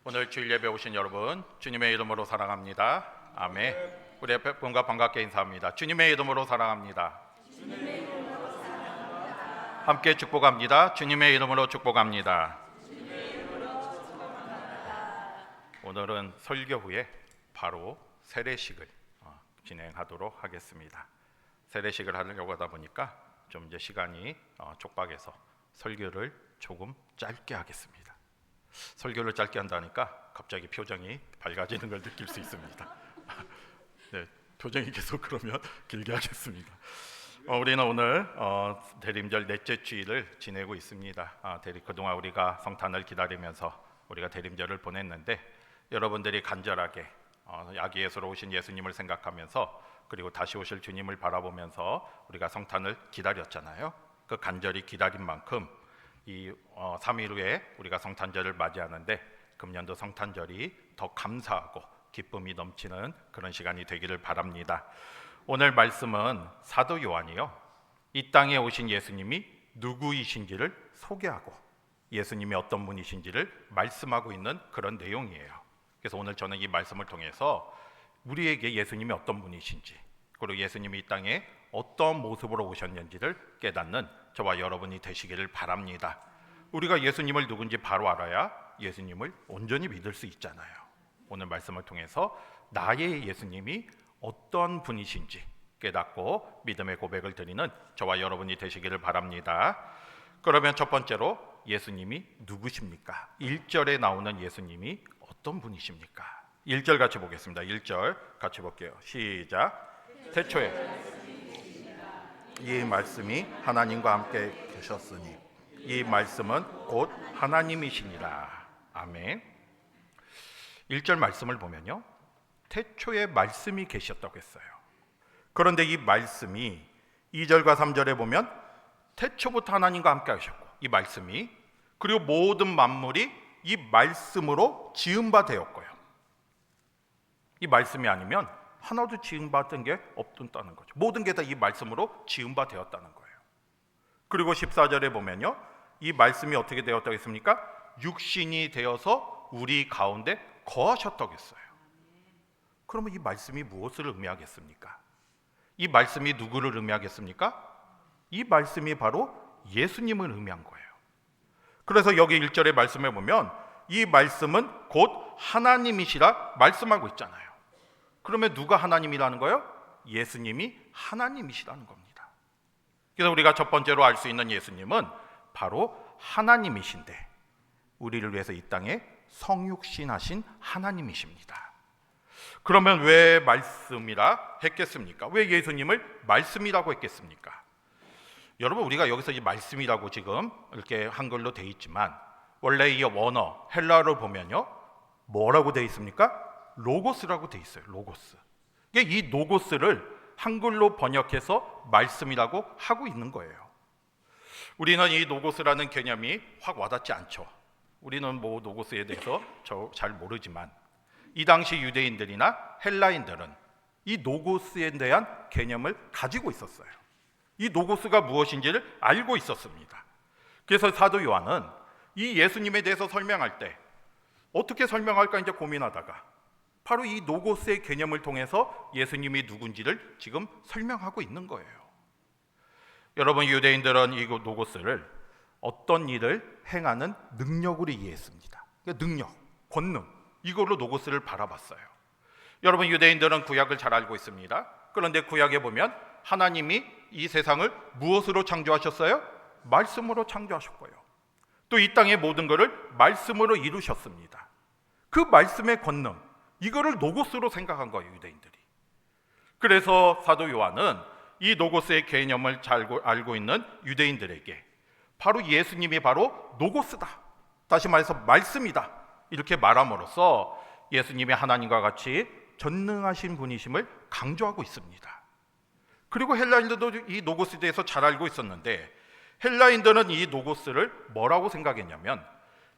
오늘 주일 예배 오신 여러분, 주님의 이름으로 사랑합니다. 아멘. 우리 옆에 분과 반갑게 인사합니다. 주님의 이름으로 사랑합니다. 함께 축복합니다. 주님의 이름으로 축복합니다. 오늘은 설교 후에 바로 세례식을 진행하도록 하겠습니다. 세례식을 하려고 하다 보니까 좀 이제 시간이 촉박해서 설교를 조금 짧게 하겠습니다. 설교를 짧게 한다니까 갑자기 표정이 밝아지는 걸 느낄 수 있습니다. 네, 표정이 계속 그러면 길게 하겠습니다. 우리는 오늘 대림절 넷째 주일을 지내고 있습니다. 그동안 우리가 성탄을 기다리면서 우리가 대림절을 보냈는데 여러분들이 간절하게 아기 예수로 오신 예수님을 생각하면서 그리고 다시 오실 주님을 바라보면서 우리가 성탄을 기다렸잖아요. 그 간절히 기다린 만큼 이 3일 후에 우리가 성탄절을 맞이하는데 금년도 성탄절이 더 감사하고 기쁨이 넘치는 그런 시간이 되기를 바랍니다. 오늘 말씀은 사도 요한이요, 이 땅에 오신 예수님이 누구이신지를 소개하고 예수님이 어떤 분이신지를 말씀하고 있는 그런 내용이에요. 그래서 오늘 저는 이 말씀을 통해서 우리에게 예수님이 어떤 분이신지 그리고 예수님이 이 땅에 어떤 모습으로 오셨는지를 깨닫는 저와 여러분이 되시기를 바랍니다. 우리가 예수님을 누군지 바로 알아야 예수님을 온전히 믿을 수 있잖아요. 오늘 말씀을 통해서 나의 예수님이 어떤 분이신지 깨닫고 믿음의 고백을 드리는 저와 여러분이 되시기를 바랍니다. 그러면 첫 번째로 예수님이 누구십니까? 1절에 나오는 예수님이 어떤 분이십니까? 1절 같이 보겠습니다. 1절 같이 볼게요. 시작. 태초에 이 말씀이 하나님과 함께 계셨으니 이 말씀은 곧 하나님이시니라. 아멘. 1절 말씀을 보면요, 태초에 말씀이 계셨다고 했어요. 그런데 이 말씀이 2절과 3절에 보면 태초부터 하나님과 함께 하셨고 이 말씀이 그리고 모든 만물이 이 말씀으로 지은 바 되었고요. 이 말씀이 아니면 하나도 지은 바 된 게 없다는 거죠. 모든 게 다 이 말씀으로 지은 바 되었다는 거예요. 그리고 14절에 보면요, 이 말씀이 어떻게 되었다고 했습니까? 육신이 되어서 우리 가운데 거하셨다고 했어요. 그러면 이 말씀이 무엇을 의미하겠습니까? 이 말씀이 누구를 의미하겠습니까? 이 말씀이 바로 예수님을 의미한 거예요. 그래서 여기 1절의 말씀에 보면 이 말씀은 곧 하나님이시라 말씀하고 있잖아요. 그러면 누가 하나님이라는 거예요? 예수님이 하나님이시라는 겁니다. 그래서 우리가 첫 번째로 알 수 있는 예수님은 바로 하나님이신데 우리를 위해서 이 땅에 성육신하신 하나님이십니다. 그러면 왜 말씀이라 했겠습니까? 왜 예수님을 말씀이라고 했겠습니까? 여러분, 우리가 여기서 이 말씀이라고 지금 이렇게 한글로 돼 있지만 원래 이 원어 헬라어를 보면요, 뭐라고 돼 있습니까? 로고스라고 돼 있어요. 로고스. 이 로고스를 한글로 번역해서 말씀이라고 하고 있는 거예요. 우리는 이 로고스라는 개념이 확 와닿지 않죠. 우리는 뭐 로고스에 대해서 잘 모르지만 이 당시 유대인들이나 헬라인들은 이 로고스에 대한 개념을 가지고 있었어요. 이 로고스가 무엇인지를 알고 있었습니다. 그래서 사도 요한은 이 예수님에 대해서 설명할 때 어떻게 설명할까 이제 고민하다가 바로 이 로고스의 개념을 통해서 예수님이 누군지를 지금 설명하고 있는 거예요. 여러분, 유대인들은 이 로고스를 어떤 일을 행하는 능력으로 이해했습니다. 능력, 권능, 이걸로 로고스를 바라봤어요. 여러분, 유대인들은 구약을 잘 알고 있습니다. 그런데 구약에 보면 하나님이 이 세상을 무엇으로 창조하셨어요? 말씀으로 창조하셨고요. 또 이 땅의 모든 것을 말씀으로 이루셨습니다. 그 말씀의 권능, 이거를 로고스로 생각한 거예요, 유대인들이. 그래서 사도 요한은 이 로고스의 개념을 잘 알고 있는 유대인들에게 바로 예수님이 바로 로고스다, 다시 말해서 말씀이다, 이렇게 말함으로써 예수님이 하나님과 같이 전능하신 분이심을 강조하고 있습니다. 그리고 헬라인들도 이 로고스에 대해서 잘 알고 있었는데 헬라인들은 이 로고스를 뭐라고 생각했냐면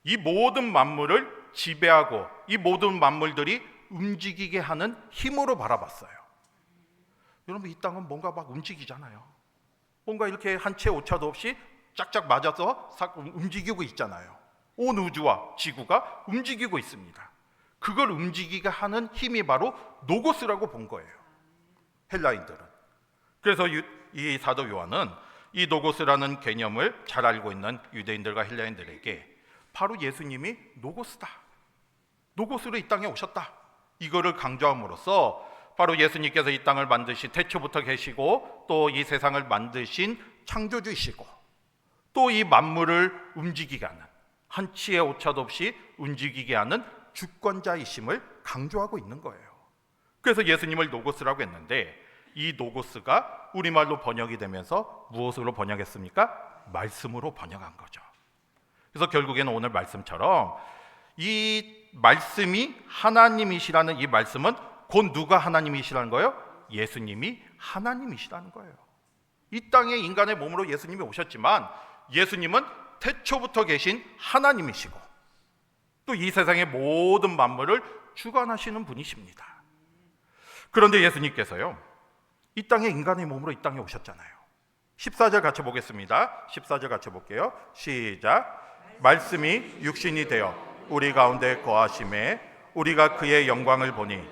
이 모든 만물을 지배하고 이 모든 만물들이 움직이게 하는 힘으로 바라봤어요. 여러분, 이 땅은 뭔가 막 움직이잖아요. 뭔가 이렇게 한 채 오차도 없이 짝짝 맞아서 움직이고 있잖아요. 온 우주와 지구가 움직이고 있습니다. 그걸 움직이게 하는 힘이 바로 노고스라고 본 거예요, 헬라인들은. 그래서 이 사도 요한은 이 노고스라는 개념을 잘 알고 있는 유대인들과 헬라인들에게 바로 예수님이 노고스다, 노고스로 이 땅에 오셨다, 이거를 강조함으로써 바로 예수님께서 이 땅을 만드신, 태초부터 계시고 또 이 세상을 만드신 창조주이시고 또 이 만물을 움직이게 하는, 한치의 오차도 없이 움직이게 하는 주권자이심을 강조하고 있는 거예요. 그래서 예수님을 노고스라고 했는데, 이 노고스가 우리말로 번역이 되면서 무엇으로 번역했습니까? 말씀으로 번역한 거죠. 그래서 결국에는 오늘 말씀처럼 이 말씀이 하나님이시라는 이 말씀은 곧 누가 하나님이시라는 거예요? 예수님이 하나님이시라는 거예요. 이 땅에 인간의 몸으로 예수님이 오셨지만 예수님은 태초부터 계신 하나님이시고 또 이 세상의 모든 만물을 주관하시는 분이십니다. 그런데 예수님께서요, 이 땅에 인간의 몸으로 이 땅에 오셨잖아요. 14절 같이 보겠습니다. 14절 같이 볼게요. 시작. 말씀이 육신이 되어 우리 가운데 거하심에 우리가 그의 영광을 보니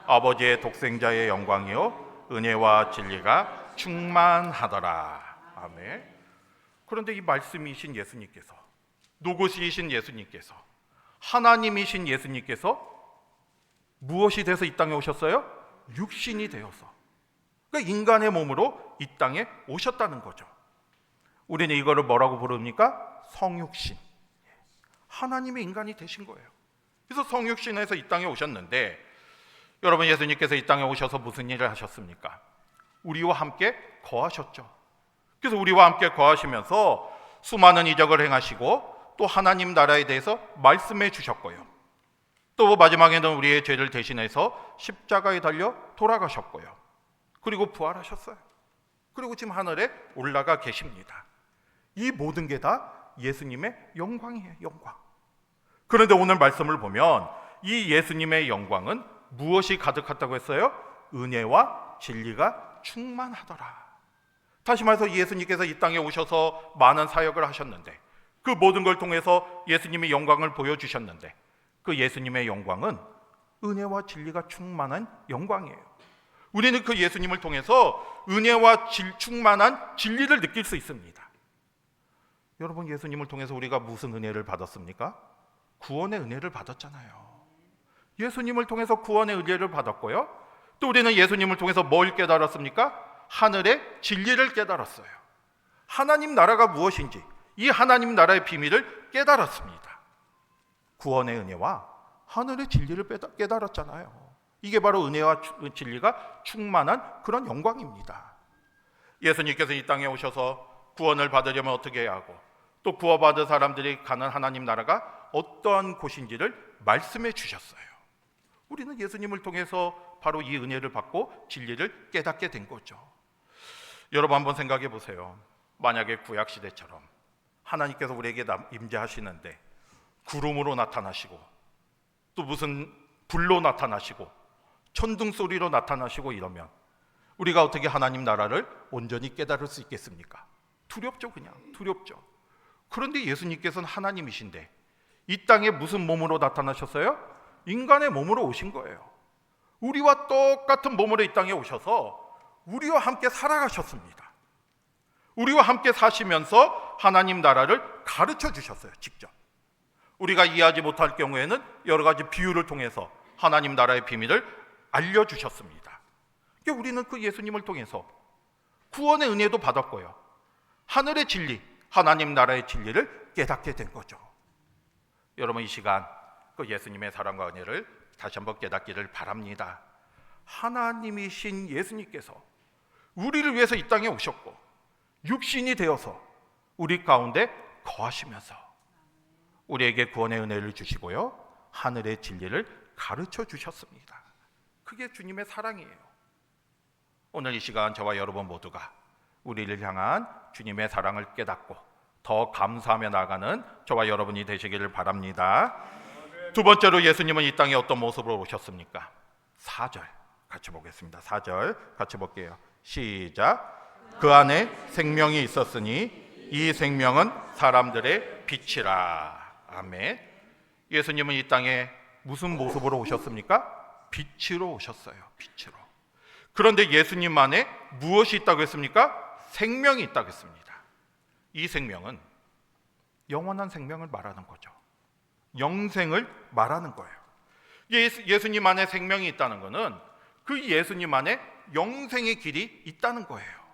아버지의 독생자의 영광이요 은혜와 진리가 충만하더라. 아멘. 그런데 이 말씀이신 예수님께서, 노고시이신 예수님께서, 하나님이신 예수님께서 무엇이 돼서 이 땅에 오셨어요? 육신이 되어서, 그러니까 인간의 몸으로 이 땅에 오셨다는 거죠. 우리는 이거를 뭐라고 부릅니까? 성육신. 하나님의 인간이 되신 거예요. 그래서 성육신에서 이 땅에 오셨는데, 여러분, 예수님께서 이 땅에 오셔서 무슨 일을 하셨습니까? 우리와 함께 거하셨죠. 그래서 우리와 함께 거하시면서 수많은 이적을 행하시고 또 하나님 나라에 대해서 말씀해 주셨고요. 또 마지막에는 우리의 죄를 대신해서 십자가에 달려 돌아가셨고요. 그리고 부활하셨어요. 그리고 지금 하늘에 올라가 계십니다. 이 모든 게 다 예수님의 영광이에요, 영광. 그런데 오늘 말씀을 보면 이 예수님의 영광은 무엇이 가득했다고 했어요? 은혜와 진리가 충만하더라. 다시 말해서 예수님께서 이 땅에 오셔서 많은 사역을 하셨는데, 그 모든 걸 통해서 예수님의 영광을 보여주셨는데, 그 예수님의 영광은 은혜와 진리가 충만한 영광이에요. 우리는 그 예수님을 통해서 은혜와 충만한 진리를 느낄 수 있습니다. 여러분, 예수님을 통해서 우리가 무슨 은혜를 받았습니까? 구원의 은혜를 받았잖아요. 예수님을 통해서 구원의 은혜를 받았고요. 또 우리는 예수님을 통해서 뭘 깨달았습니까? 하늘의 진리를 깨달았어요. 하나님 나라가 무엇인지, 이 하나님 나라의 비밀을 깨달았습니다. 구원의 은혜와 하늘의 진리를 깨달았잖아요. 이게 바로 은혜와 진리가 충만한 그런 영광입니다. 예수님께서 이 땅에 오셔서 구원을 받으려면 어떻게 해야 하고, 또 구원받은 사람들이 가는 하나님 나라가 어떠한 곳인지를 말씀해 주셨어요. 우리는 예수님을 통해서 바로 이 은혜를 받고 진리를 깨닫게 된 거죠. 여러분, 한번 생각해 보세요. 만약에 구약시대처럼 하나님께서 우리에게 임재하시는데 구름으로 나타나시고 또 무슨 불로 나타나시고 천둥 소리로 나타나시고 이러면 우리가 어떻게 하나님 나라를 온전히 깨달을 수 있겠습니까? 두렵죠. 그냥 두렵죠. 그런데 예수님께서는 하나님이신데 이 땅에 무슨 몸으로 나타나셨어요? 인간의 몸으로 오신 거예요. 우리와 똑같은 몸으로 이 땅에 오셔서 우리와 함께 살아가셨습니다. 우리와 함께 사시면서 하나님 나라를 가르쳐 주셨어요. 직접. 우리가 이해하지 못할 경우에는 여러 가지 비유를 통해서 하나님 나라의 비밀을 알려주셨습니다. 그러니까 우리는 그 예수님을 통해서 구원의 은혜도 받았고요, 하늘의 진리, 하나님 나라의 진리를 깨닫게 된 거죠. 여러분, 이 시간 그 예수님의 사랑과 은혜를 다시 한번 깨닫기를 바랍니다. 하나님이신 예수님께서 우리를 위해서 이 땅에 오셨고 육신이 되어서 우리 가운데 거하시면서 우리에게 구원의 은혜를 주시고요, 하늘의 진리를 가르쳐 주셨습니다. 그게 주님의 사랑이에요. 오늘 이 시간 저와 여러분 모두가 우리를 향한 주님의 사랑을 깨닫고 더 감사하며 나아가는 저와 여러분이 되시기를 바랍니다. 두 번째로 예수님은 이 땅에 어떤 모습으로 오셨습니까? 4절 같이 보겠습니다. 4절 같이 볼게요. 시작. 그 안에 생명이 있었으니 이 생명은 사람들의 빛이라. 아멘. 예수님은 이 땅에 무슨 모습으로 오셨습니까? 빛으로 오셨어요. 빛으로. 그런데 예수님 안에 무엇이 있다고 했습니까? 생명이 있다고 했습니다. 이 생명은 영원한 생명을 말하는 거죠. 영생을 말하는 거예요. 예수님 안에 생명이 있다는 것은 그 예수님 안에 영생의 길이 있다는 거예요.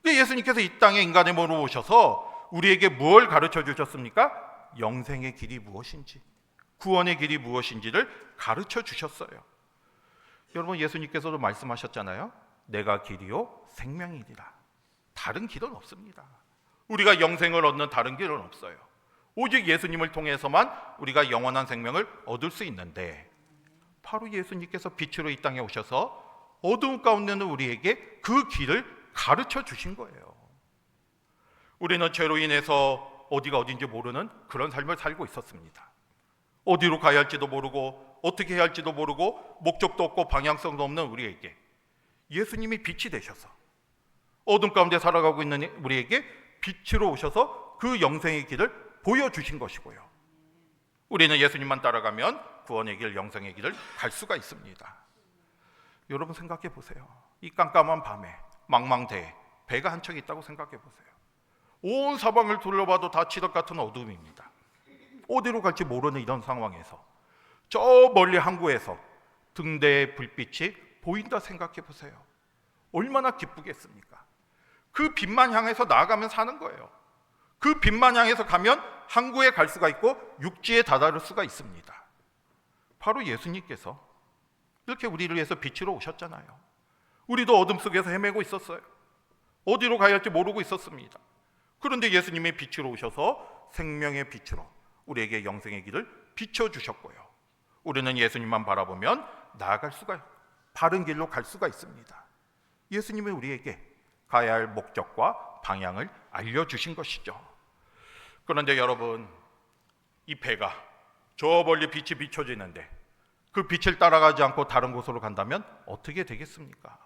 예수님께서 이 땅에 인간의 몸으로 오셔서 우리에게 뭘 가르쳐 주셨습니까? 영생의 길이 무엇인지, 구원의 길이 무엇인지를 가르쳐 주셨어요. 여러분, 예수님께서도 말씀하셨잖아요. 내가 길이요 생명이니라. 다른 길은 없습니다. 우리가 영생을 얻는 다른 길은 없어요. 오직 예수님을 통해서만 우리가 영원한 생명을 얻을 수 있는데, 바로 예수님께서 빛으로 이 땅에 오셔서 어두운 가운데 있는 우리에게 그 길을 가르쳐 주신 거예요. 우리는 죄로 인해서 어디가 어딘지 모르는 그런 삶을 살고 있었습니다. 어디로 가야 할지도 모르고 어떻게 해야 할지도 모르고 목적도 없고 방향성도 없는 우리에게 예수님이 빛이 되셔서 어둠 가운데 살아가고 있는 우리에게 빛으로 오셔서 그 영생의 길을 보여주신 것이고요. 우리는 예수님만 따라가면 구원의 길, 영생의 길을 갈 수가 있습니다. 여러분, 생각해 보세요. 이 깜깜한 밤에 망망대해 배가 한 척 있다고 생각해 보세요. 온 사방을 둘러봐도 다 칠흑 같은 어둠입니다. 어디로 갈지 모르는 이런 상황에서 저 멀리 항구에서 등대의 불빛이 보인다 생각해 보세요. 얼마나 기쁘겠습니까? 그 빛만 향해서 나아가면 사는 거예요. 그 빛만 향해서 가면 항구에 갈 수가 있고 육지에 다다를 수가 있습니다. 바로 예수님께서 이렇게 우리를 위해서 빛으로 오셨잖아요. 우리도 어둠 속에서 헤매고 있었어요. 어디로 가야 할지 모르고 있었습니다. 그런데 예수님이 빛으로 오셔서 생명의 빛으로 우리에게 영생의 길을 비춰주셨고요. 우리는 예수님만 바라보면 나아갈 수가, 바른 길로 갈 수가 있습니다. 예수님이 우리에게 가야 할 목적과 방향을 알려주신 것이죠. 그런데 여러분, 이 배가 저 멀리 빛이 비춰지는데 그 빛을 따라가지 않고 다른 곳으로 간다면 어떻게 되겠습니까?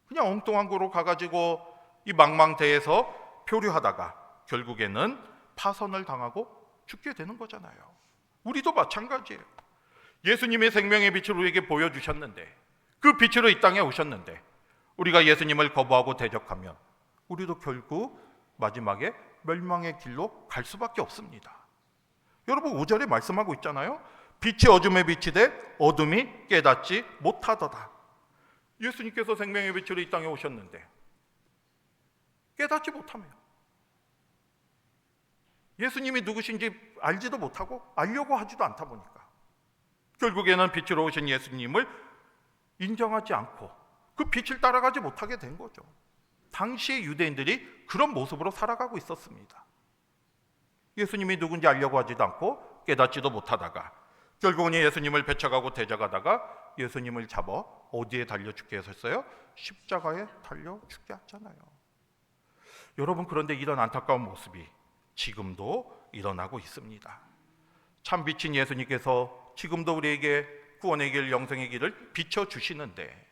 그냥 엉뚱한 곳으로 가가지고 이 망망대해에서 표류하다가 결국에는 파선을 당하고 죽게 되는 거잖아요. 우리도 마찬가지예요. 예수님의 생명의 빛을 우리에게 보여주셨는데, 그 빛으로 이 땅에 오셨는데 우리가 예수님을 거부하고 대적하면 우리도 결국 마지막에 멸망의 길로 갈 수밖에 없습니다. 여러분, 5절에 말씀하고 있잖아요. 빛이 어둠에 비치되 어둠이 깨닫지 못하더라. 예수님께서 생명의 빛으로 이 땅에 오셨는데 깨닫지 못하며, 예수님이 누구신지 알지도 못하고 알려고 하지도 않다 보니까 결국에는 빛으로 오신 예수님을 인정하지 않고 그 빛을 따라가지 못하게 된 거죠. 당시의 유대인들이 그런 모습으로 살아가고 있었습니다. 예수님이 누군지 알려고 하지도 않고 깨닫지도 못하다가 결국은 예수님을 배척하고 대적하다가 예수님을 잡아 어디에 달려 죽게 하셨어요? 십자가에 달려 죽게 하잖아요. 여러분, 그런데 이런 안타까운 모습이 지금도 일어나고 있습니다. 참 빛인 예수님께서 지금도 우리에게 구원의 길, 영생의 길을 비춰주시는데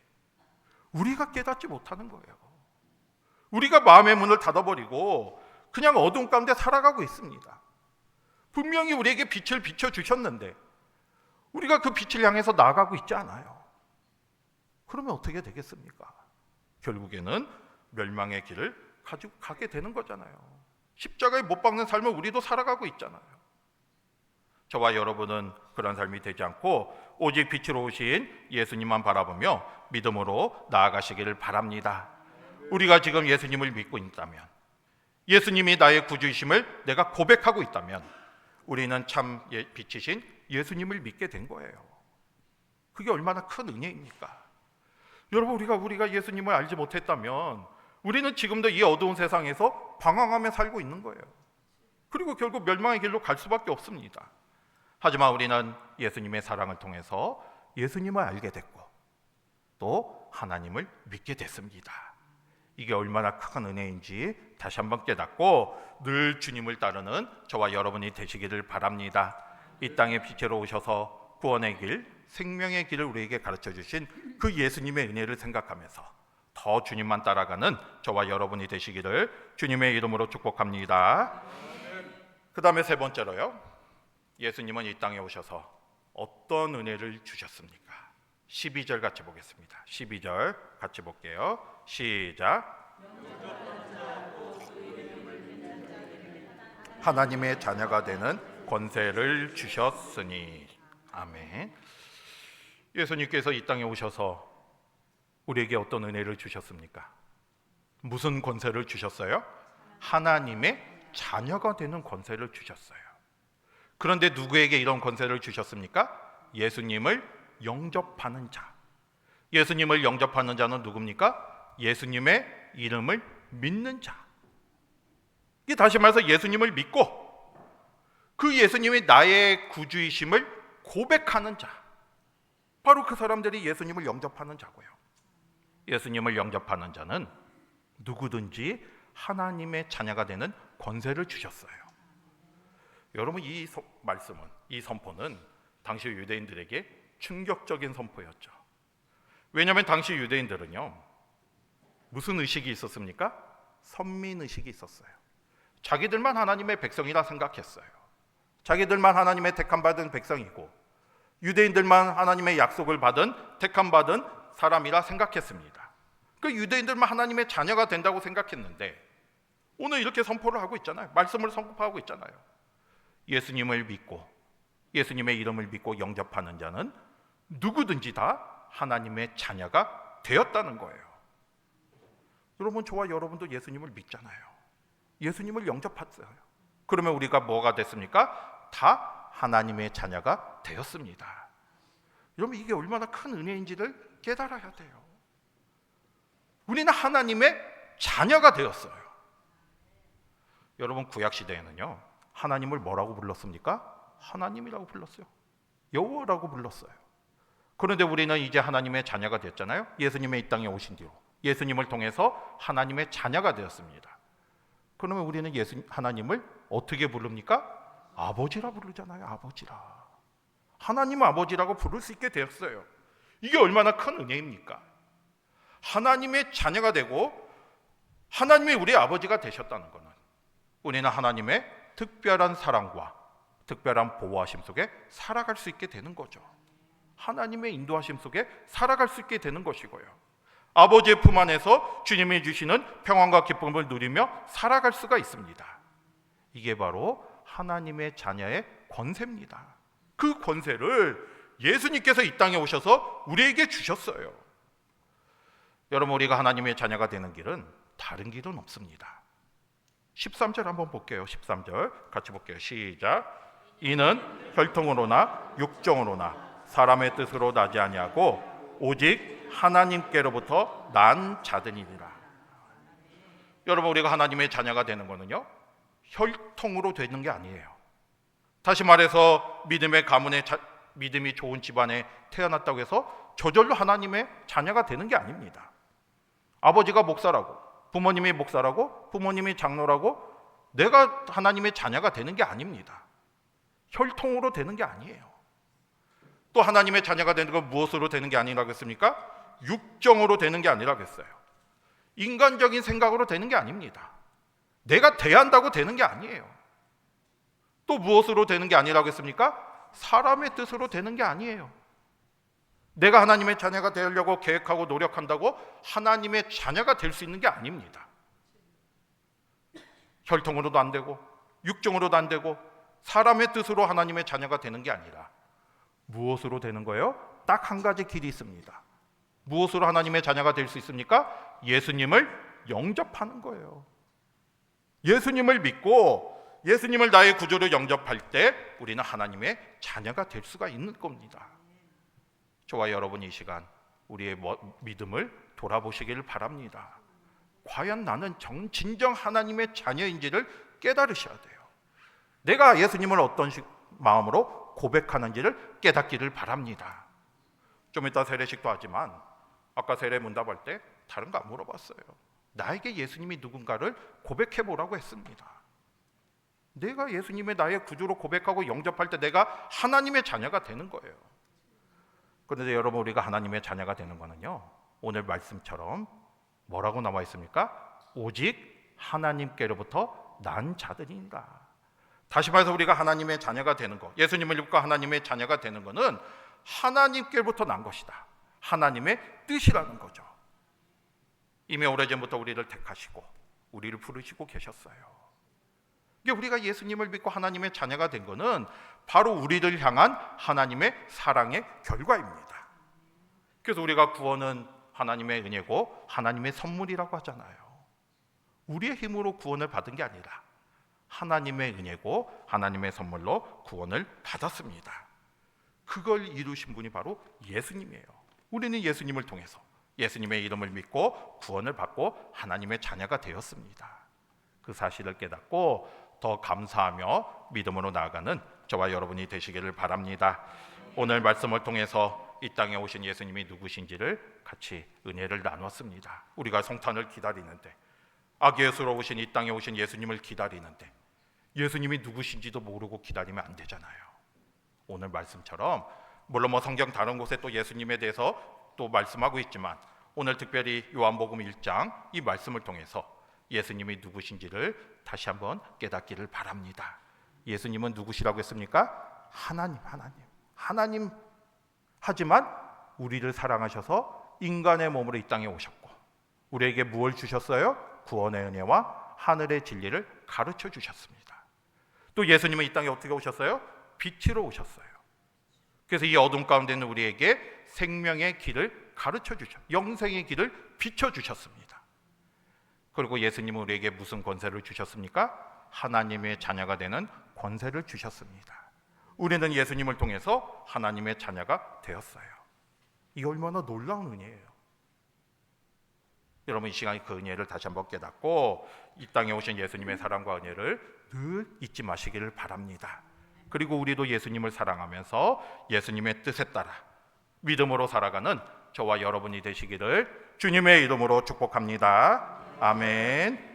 우리가 깨닫지 못하는 거예요. 우리가 마음의 문을 닫아버리고 그냥 어둠 가운데 살아가고 있습니다. 분명히 우리에게 빛을 비춰주셨는데 우리가 그 빛을 향해서 나아가고 있지 않아요. 그러면 어떻게 되겠습니까? 결국에는 멸망의 길을 가지고 가게 되는 거잖아요. 십자가에 못 박는 삶을 우리도 살아가고 있잖아요. 저와 여러분은 그런 삶이 되지 않고 오직 빛으로 오신 예수님만 바라보며 믿음으로 나아가시기를 바랍니다. 우리가 지금 예수님을 믿고 있다면, 예수님이 나의 구주이심을 내가 고백하고 있다면 우리는 참 빛이신 예수님을 믿게 된 거예요. 그게 얼마나 큰 은혜입니까? 여러분, 우리가 예수님을 알지 못했다면 우리는 지금도 이 어두운 세상에서 방황하며 살고 있는 거예요. 그리고 결국 멸망의 길로 갈 수밖에 없습니다. 하지만 우리는 예수님의 사랑을 통해서 예수님을 알게 됐고 또 하나님을 믿게 됐습니다. 이게 얼마나 큰 은혜인지 다시 한번 깨닫고 늘 주님을 따르는 저와 여러분이 되시기를 바랍니다. 이 땅에 빛으로 오셔서 구원의 길, 생명의 길을 우리에게 가르쳐 주신 그 예수님의 은혜를 생각하면서 더 주님만 따라가는 저와 여러분이 되시기를 주님의 이름으로 축복합니다. 그 다음에 세 번째로요, 예수님은 이 땅에 오셔서 어떤 은혜를 주셨습니까? 12절 같이 보겠습니다. 12절 같이 볼게요. 시작. 하나님의 자녀가 되는 권세를 주셨으니. 아멘. 예수님께서 이 땅에 오셔서 우리에게 어떤 은혜를 주셨습니까? 무슨 권세를 주셨어요? 하나님의 자녀가 되는 권세를 주셨어요. 그런데 누구에게 이런 권세를 주셨습니까? 예수님을 영접하는 자. 예수님을 영접하는 자는 누굽니까? 예수님의 이름을 믿는 자. 이게 다시 말해서 예수님을 믿고 그 예수님이 나의 구주이심을 고백하는 자. 바로 그 사람들이 예수님을 영접하는 자고요. 예수님을 영접하는 자는 누구든지 하나님의 자녀가 되는 권세를 주셨어요. 여러분, 이 말씀은, 이 선포는 당시 유대인들에게 충격적인 선포였죠. 왜냐하면 당시 유대인들은요, 무슨 의식이 있었습니까? 선민의식이 있었어요. 자기들만 하나님의 백성이라 생각했어요. 자기들만 하나님의 택함받은 백성이고 유대인들만 하나님의 약속을 받은 택함받은 사람이라 생각했습니다. 그 유대인들만 하나님의 자녀가 된다고 생각했는데 오늘 이렇게 선포를 하고 있잖아요. 말씀을 선포하고 있잖아요. 예수님을 믿고 예수님의 이름을 믿고 영접하는 자는 누구든지 다 하나님의 자녀가 되었다는 거예요. 여러분, 저와 여러분도 예수님을 믿잖아요. 예수님을 영접했어요. 그러면 우리가 뭐가 됐습니까? 다 하나님의 자녀가 되었습니다. 여러분, 이게 얼마나 큰 은혜인지를 깨달아야 돼요. 우리는 하나님의 자녀가 되었어요. 여러분, 구약시대에는요, 하나님을 뭐라고 불렀습니까? 하나님이라고 불렀어요. 여호와라고 불렀어요. 그런데 우리는 이제 하나님의 자녀가 됐잖아요. 예수님의 이 땅에 오신 뒤로 예수님을 통해서 하나님의 자녀가 되었습니다. 그러면 우리는 하나님을 어떻게 부릅니까? 아버지라 부르잖아요. 아버지라. 하나님 아버지라고 부를 수 있게 되었어요. 이게 얼마나 큰 은혜입니까? 하나님의 자녀가 되고 하나님이 우리의 아버지가 되셨다는 것은 우리는 하나님의 특별한 사랑과 특별한 보호하심 속에 살아갈 수 있게 되는 거죠. 하나님의 인도하심 속에 살아갈 수 있게 되는 것이고요. 아버지의 품 안에서 주님이 주시는 평안과 기쁨을 누리며 살아갈 수가 있습니다. 이게 바로 하나님의 자녀의 권세입니다. 그 권세를 예수님께서 이 땅에 오셔서 우리에게 주셨어요. 여러분, 우리가 하나님의 자녀가 되는 길은 다른 길은 없습니다. 13절 한번 볼게요. 13절 같이 볼게요. 시작. 이는 혈통으로나 육정으로나 사람의 뜻으로 나지 아니하고 오직 하나님께로부터 난 자들이니라. 여러분, 우리가 하나님의 자녀가 되는 것은요, 혈통으로 되는 게 아니에요. 다시 말해서 믿음의 가문에 믿음이 좋은 집안에 태어났다고 해서 저절로 하나님의 자녀가 되는 게 아닙니다. 아버지가 목사라고, 부모님이 목사라고, 부모님이 장로라고 내가 하나님의 자녀가 되는 게 아닙니다. 혈통으로 되는 게 아니에요. 또 하나님의 자녀가 되는 건 무엇으로 되는 게 아니라고 했습니까? 육정으로 되는 게 아니라고 했어요. 인간적인 생각으로 되는 게 아닙니다. 내가 돼야 한다고 되는 게 아니에요. 또 무엇으로 되는 게 아니라고 했습니까? 사람의 뜻으로 되는 게 아니에요. 내가 하나님의 자녀가 되려고 계획하고 노력한다고 하나님의 자녀가 될 수 있는 게 아닙니다. 혈통으로도 안 되고 육정으로도 안 되고 사람의 뜻으로 하나님의 자녀가 되는 게 아니라 무엇으로 되는 거예요? 딱 한 가지 길이 있습니다. 무엇으로 하나님의 자녀가 될 수 있습니까? 예수님을 영접하는 거예요. 예수님을 믿고 예수님을 나의 구주로 영접할 때 우리는 하나님의 자녀가 될 수가 있는 겁니다. 저와 여러분, 이 시간 우리의 믿음을 돌아보시기를 바랍니다. 과연 나는 진정 하나님의 자녀인지를 깨달으셔야 돼요. 내가 예수님을 어떤 마음으로 고백하는지를 깨닫기를 바랍니다. 좀 이따 세례식도 하지만 아까 세례 문답할 때 다른 거 안 물어봤어요. 나에게 예수님이 누군가를 고백해 보라고 했습니다. 내가 예수님의 나의 구주로 고백하고 영접할 때 내가 하나님의 자녀가 되는 거예요. 그런데 여러분, 우리가 하나님의 자녀가 되는 거는요, 오늘 말씀처럼 뭐라고 나와 있습니까? 오직 하나님께로부터 난 자들이니라. 다시 말해서 우리가 하나님의 자녀가 되는 것, 예수님을 믿고 하나님의 자녀가 되는 것은 하나님께로부터 난 것이다. 하나님의 뜻이라는 거죠. 이미 오래전부터 우리를 택하시고 우리를 부르시고 계셨어요. 이게 우리가 예수님을 믿고 하나님의 자녀가 된 것은 바로 우리를 향한 하나님의 사랑의 결과입니다. 그래서 우리가 구원은 하나님의 은혜고 하나님의 선물이라고 하잖아요. 우리의 힘으로 구원을 받은 게 아니라 하나님의 은혜고 하나님의 선물로 구원을 받았습니다. 그걸 이루신 분이 바로 예수님이에요. 우리는 예수님을 통해서 예수님의 이름을 믿고 구원을 받고 하나님의 자녀가 되었습니다. 그 사실을 깨닫고 더 감사하며 믿음으로 나아가는 저와 여러분이 되시기를 바랍니다. 오늘 말씀을 통해서 이 땅에 오신 예수님이 누구신지를 같이 은혜를 나눴습니다. 우리가 성탄을 기다리는데, 아기 예수로 오신 이 땅에 오신 예수님을 기다리는데 예수님이 누구신지도 모르고 기다리면 안 되잖아요. 오늘 말씀처럼 물론 성경 다른 곳에 또 예수님에 대해서 또 말씀하고 있지만 오늘 특별히 요한복음 1장 이 말씀을 통해서 예수님이 누구신지를 다시 한번 깨닫기를 바랍니다. 예수님은 누구시라고 했습니까? 하나님. 하지만 우리를 사랑하셔서 인간의 몸으로 이 땅에 오셨고 우리에게 무엇을 주셨어요? 구원의 은혜와 하늘의 진리를 가르쳐 주셨습니다. 또 예수님은 이 땅에 어떻게 오셨어요? 빛으로 오셨어요. 그래서 이 어둠 가운데 있는 우리에게 생명의 길을 가르쳐 주셨어요. 영생의 길을 비춰 주셨습니다. 그리고 예수님은 우리에게 무슨 권세를 주셨습니까? 하나님의 자녀가 되는 권세를 주셨습니다. 우리는 예수님을 통해서 하나님의 자녀가 되었어요. 이 얼마나 놀라운 은혜예요. 여러분 이 시간에 그 은혜를 다시 한번 깨닫고 이 땅에 오신 예수님의 사랑과 은혜를 늘 잊지 마시기를 바랍니다. 그리고 우리도 예수님을 사랑하면서 예수님의 뜻에 따라 믿음으로 살아가는 저와 여러분이 되시기를 주님의 이름으로 축복합니다. 아멘.